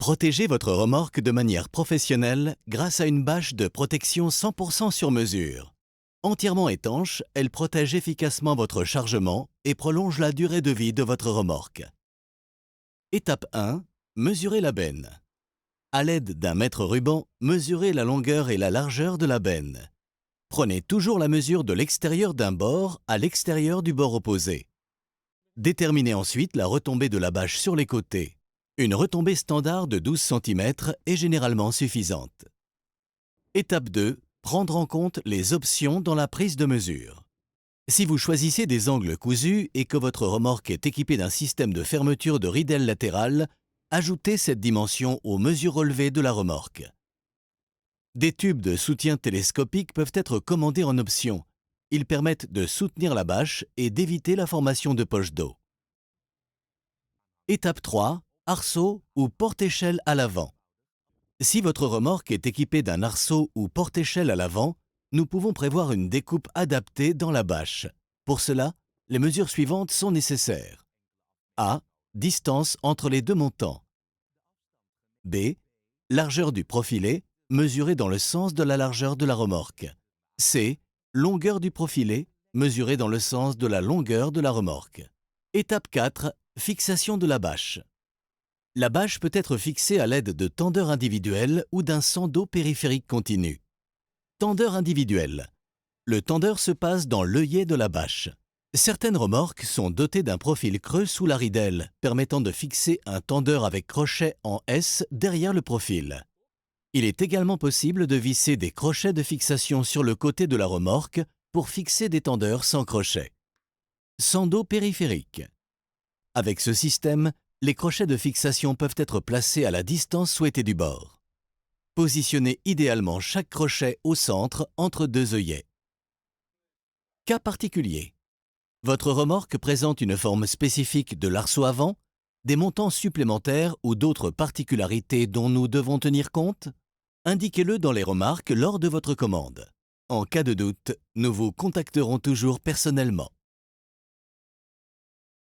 Protégez votre remorque de manière professionnelle grâce à une bâche de protection 100% sur mesure. Entièrement étanche, elle protège efficacement votre chargement et prolonge la durée de vie de votre remorque. Étape 1. Mesurez la benne. À l'aide d'un mètre ruban, mesurez la longueur et la largeur de la benne. Prenez toujours la mesure de l'extérieur d'un bord à l'extérieur du bord opposé. Déterminez ensuite la retombée de la bâche sur les côtés. Une retombée standard de 12 cm est généralement suffisante. Étape 2. Prendre en compte les options dans la prise de mesure. Si vous choisissez des angles cousus et que votre remorque est équipée d'un système de fermeture de ridelles latérales, ajoutez cette dimension aux mesures relevées de la remorque. Des tubes de soutien télescopiques peuvent être commandés en option. Ils permettent de soutenir la bâche et d'éviter la formation de poches d'eau. Étape 3. Arceau ou porte-échelle à l'avant. Si votre remorque est équipée d'un arceau ou porte-échelle à l'avant, nous pouvons prévoir une découpe adaptée dans la bâche. Pour cela, les mesures suivantes sont nécessaires. A. Distance entre les deux montants. B. Largeur du profilet, mesurée dans le sens de la largeur de la remorque. C. Longueur du profilet, mesurée dans le sens de la longueur de la remorque. Étape 4. Fixation de la bâche. La bâche peut être fixée à l'aide de tendeurs individuels ou d'un sando périphérique continu. Tendeur individuel. Le tendeur se passe dans l'œillet de la bâche. Certaines remorques sont dotées d'un profil creux sous la ridelle, permettant de fixer un tendeur avec crochet en S derrière le profil. Il est également possible de visser des crochets de fixation sur le côté de la remorque pour fixer des tendeurs sans crochet. Sando périphérique. Avec ce système, les crochets de fixation peuvent être placés à la distance souhaitée du bord. Positionnez idéalement chaque crochet au centre entre deux œillets. Cas particulier. Votre remorque présente une forme spécifique de l'arceau avant, des montants supplémentaires ou d'autres particularités dont nous devons tenir compte? Indiquez-le dans les remarques lors de votre commande. En cas de doute, nous vous contacterons toujours personnellement.